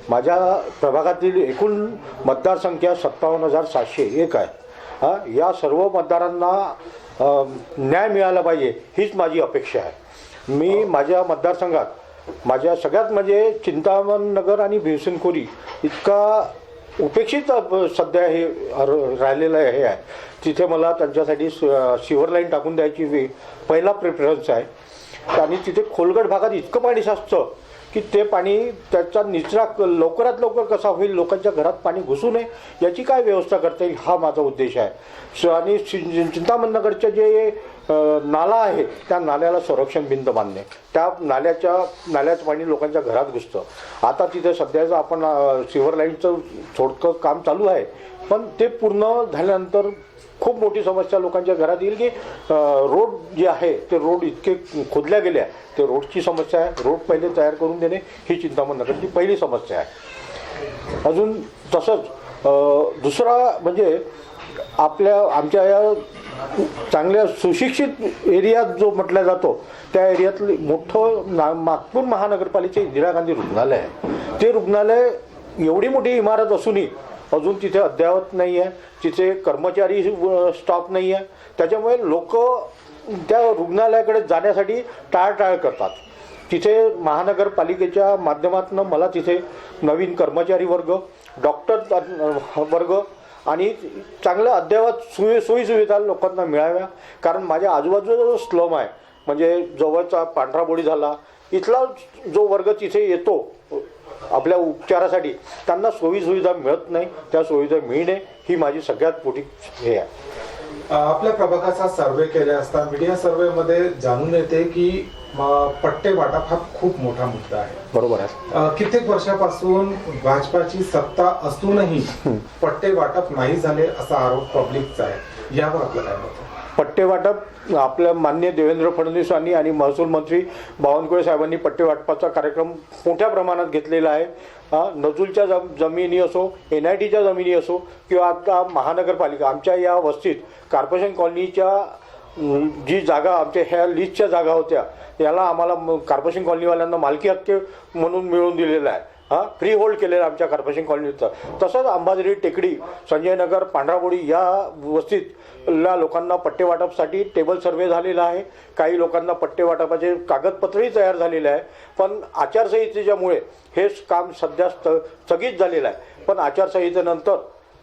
माझ्या प्रभागातील एकूण मतदारसंख्या 57,701 आहे. या सर्व मतदारांना न्याय मिळाला पाहिजे हीच माझी अपेक्षा आहे. मी माझ्या मतदारसंघात माझ्या सगळ्यात म्हणजे चिंतामण नगर आणि भिवसेनखोरी इतका उपेक्षित सध्या हे राहिलेलं हे आहे. तिथे मला त्यांच्यासाठी सिव्हर लाईन टाकून द्यायची पहिला प्रेफरन्स आहे. आणि तिथे खोलगट भागात इतकं पाणी साचतं की ते पाणी त्याचा निचरा लवकरात लवकर कसा होईल, लोकांच्या घरात पाणी घुसू नये याची काय व्यवस्था करता येईल हा माझा उद्देश आहे. आणि चिंतामण नगरचे जे नाला आहे त्या नाल्याला संरक्षण भिंत बांधणे, त्या नाल्याचं पाणी लोकांच्या घरात घुसतं. आता तिथे सध्याचं आपण सिव्हर लाईनचं थोडकं काम चालू आहे, पण ते पूर्ण झाल्यानंतर खूप मोठी समस्या लोकांच्या घरात येईल की रोड जे आहे ते रोड इतके खोदल्या गेले आहे, ते रोडची समस्या आहे. रोड पहिले तयार करून देणे ही चिंतामण नगरची पहिली समस्या आहे. अजून तसंच दुसरा म्हणजे आमच्या या चांगल्या सुशिक्षित एरियात जो म्हटला जातो त्या एरियातली मोठं नागपूर महानगरपालिकेचे इंदिरा गांधी रुग्णालय आहे. ते रुग्णालय एवढी मोठी इमारत असूनही अजून तिथे अद्ययावत नाही आहे, तिथे कर्मचारी स्टॉप नाही आहे. त्याच्यामुळे लोक त्या रुग्णालयाकडे जाण्यासाठी टाळाटाळ करतात. तिथे महानगरपालिकेच्या माध्यमातून मला तिथे नवीन कर्मचारी वर्ग, डॉक्टर वर्ग आणि चांगलं अद्ययावत सोयीसुविधा लोकांना मिळाव्या. कारण माझ्या आजूबाजूचा जो स्लम आहे म्हणजे जवळचा पांढराबोडी झाला, इथला जो वर्ग तिथे येतो आपल्या उपचारासाठी त्यांना सोयीसुविधा मिळत नाही. त्या सुविधा मिळणे ही माझी सगळ्यात मोठी हे आहे. आपल्या प्रभागाचा सर्वे केले असता मीडिया सर्वेमध्ये जाणून येते की पट्टे वाटप हा खूप मोठा मुद्दा आहे. बरोबर आहे. कित्येक वर्षापासून भाजपाची सत्ता असूनही पट्टे वाटप नाही झाले असा आरोप पब्लिकचा आहे. यावर आपलं काय मत आहे? पट्टे वाटप आपल्या माननीय देवेंद्र फडणवीसांनी आणि महसूल मंत्री बावनकुळे साहेबांनी पट्टे वाटपाचा कार्यक्रम मोठ्या प्रमाणात घेतलेला आहे. नजूलच्या जमिनी असो, NITच्या जमिनी असो किंवा आता महानगरपालिका आमच्या या वस्तीत कॉर्पोरेशन कॉलनीच्या जी जागा आमच्या ह्या लिस्टच्या जागा होत्या याला आम्हाला कॉर्पोरेशन कॉलनीवाल्यांना मालकी हक्क म्हणून मिळवून दिलेला आहे. फ्री होल्ड केलेलं आमच्या कॉर्पोरेशन कॉलनीचं. तसंच अंबाझरी, टेकडी, संजय नगर, पांढराबोडी या वस्तीतल्या लोकांना पट्टे वाटपासाठी टेबल सर्वे झालेला आहे. काही लोकांना पट्टे वाटपाचे कागदपत्रही तयार झालेले आहे. पण आचारसंहितेच्यामुळे हे काम सध्या स्थगित झालेलं आहे. पण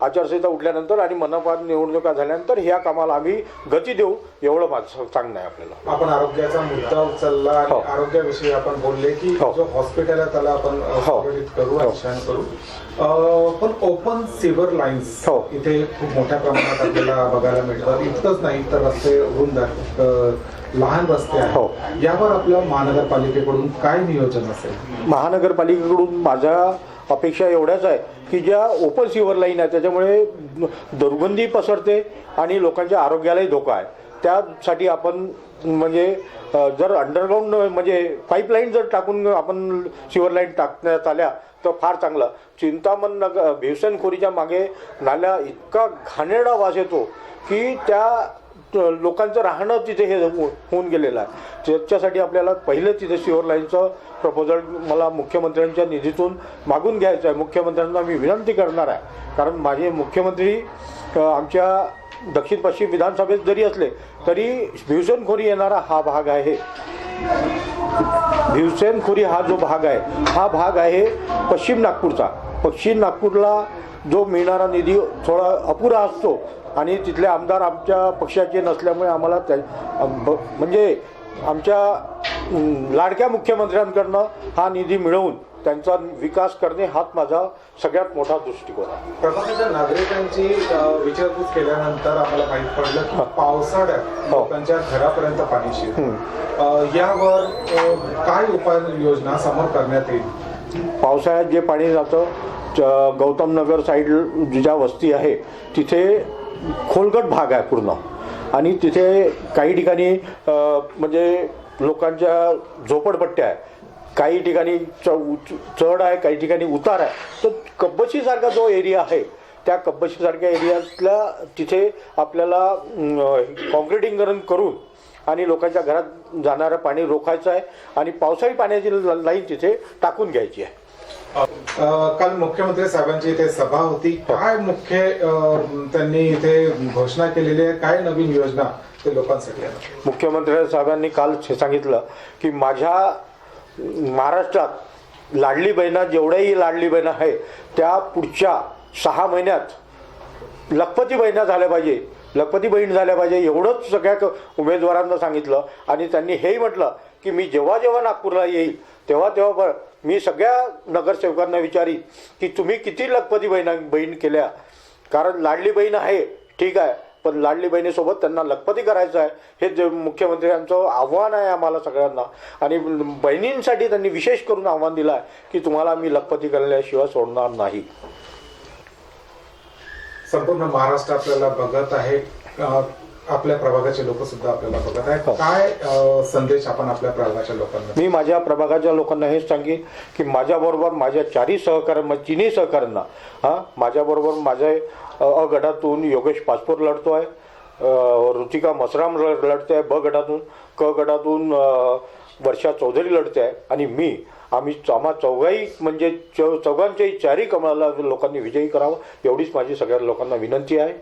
आचारसंहिता उठल्यानंतर आणि मनपा निवडणुका झाल्यानंतर ह्या कामाला आम्ही गती देऊ एवढं माझं सांगणं आहे आपल्याला. आपण आरोग्याचा मुद्दा उचलला आणि आरोग्याविषयी आपण बोलले की जो हॉस्पिटल आहे त्याला आपण करू, छान करू. पण ओपन सिव्हर लाईन्स इथे खूप मोठ्या प्रमाणात आपल्याला बघायला मिळतात. इतकंच नाही तर रस्ते रुंद लहान रस्ते आहेत. यावर आपल्या महानगरपालिकेकडून काय नियोजन असेल? महानगरपालिकेकडून माझ्या अपेक्षा एवढ्याच आहे की ज्या ओपन सिव्हर लाईन आहे त्याच्यामुळे दुर्गंधी पसरते आणि लोकांच्या आरोग्यालाही धोका आहे. त्यासाठी आपण म्हणजे जर अंडरग्राऊंड म्हणजे पाईपलाईन जर टाकून आपण सिव्हर लाईन टाकण्यात आल्या तर फार चांगलं. चिंतामण नगर भिवसेनखोरीच्या मागे नाल्या इतका घाणेरडा वास येतो की त्या लोकांचं राहणं तिथे हे होऊन गेलेलं आहे. त्याच्यासाठी आपल्याला पहिलं तिथे सिव्हर लाईनचं प्रपोजल मला मुख्यमंत्र्यांच्या निधीतून मागून घ्यायचं आहे. मुख्यमंत्र्यांना मी विनंती करणार आहे. कारण माझे मुख्यमंत्री आमच्या दक्षिण पश्चिम विधानसभेत जरी असले तरी भिवसेनखोरी येणारा हा भाग आहे. भिवसेनखोरी हा जो भाग आहे हा भाग आहे पश्चिम नागपूरचा. पश्चिम नागपूरला जो मिळणारा निधी थोडा अपुरा असतो आणि तिथले आमदार आमच्या पक्षाचे नसल्यामुळे आम्हाला म्हणजे आमच्या लाडक्या मुख्यमंत्र्यांकडनं हा निधी मिळवून त्यांचा विकास करणे हाच माझा सगळ्यात मोठा दृष्टिकोन आहे. प्रभागाच्या नागरिकांची विचारपूस केल्यानंतर आम्हाला माहीत पडलं की पावसाळ्यात लोकांच्या घरापर्यंत पाणी शिरतं. यावर काय उपाययोजना समोर करण्यात येईल? पावसाळ्यात जे पाणी जातं गौतम नगर साईड ज्या वस्ती आहे तिथे खोलगट भाग आहे पूर्ण आणि तिथे काही ठिकाणी म्हणजे लोकांच्या झोपडपट्ट्या आहे. काही ठिकाणी चढ आहे, काही ठिकाणी उतार आहे. तर कब्बशीसारखा जो एरिया आहे त्या कब्बशीसारख्या एरियातल्या तिथे आपल्याला कॉन्क्रिटीकरण करून आणि लोकांच्या घरात जाणारं पाणी रोखायचं आहे आणि पावसाळी पाण्याची लाईन तिथे टाकून घ्यायची आहे. काल मुख्यमंत्री साहेबांची इथे सभा होती. काय मुख्य त्यांनी इथे घोषणा केलेली आहे, काय नवीन योजना ते लोकांसाठी आहे? मुख्यमंत्री साहेबांनी काल सांगितलं की माझ्या महाराष्ट्रात लाडली बहिणा जेवढ्याही लाडली बहिणा आहे त्या पुढच्या 6 महिन्यात लखपती बहिणा झाल्या पाहिजे, लखपती बहीण झाल्या पाहिजे एवढंच सगळ्या उमेदवारांना सांगितलं. आणि त्यांनी हेही म्हटलं की मी जेव्हा जेव्हा नागपूरला येईल तेव्हा मी सगळ्या नगरसेवकांना विचारीन की तुम्ही किती लखपती बहीण केल्या. कारण लाडली बहीण आहे ठीक आहे, पण लाडली बहिणीसोबत त्यांना लखपती करायचं आहे. हे जे मुख्यमंत्र्यांचं आव्हान आहे आम्हाला सगळ्यांना. आणि बहिणींसाठी त्यांनी विशेष करून आव्हान दिलं आहे की तुम्हाला मी लखपती करण्याशिवाय सोडणार नाही. संपूर्ण महाराष्ट्र आपल्याला बघत आहे, आपल्या प्रभागाचे लोक सुद्धा आपल्याला बघत आहेत. काय संदेश आपण आपल्या प्रभागाच्या लोकांना? मी माझ्या प्रभागाच्या लोकांना हेच सांगेन की माझ्याबरोबर माझ्या तिन्ही सहकाऱ्यांना माझ्याबरोबर माझ्या अ गटातून योगेश पाचपूर लढतो आहे, ऋतिका मसराम लढते आहे ब गटातून, क गटातून वर्षा चौधरी लढते आहे आणि आम्हा चौघाही म्हणजे चौघांच्याही 4 कमळाला लोकांनी विजयी करावं एवढीच माझी सगळ्या लोकांना विनंती आहे.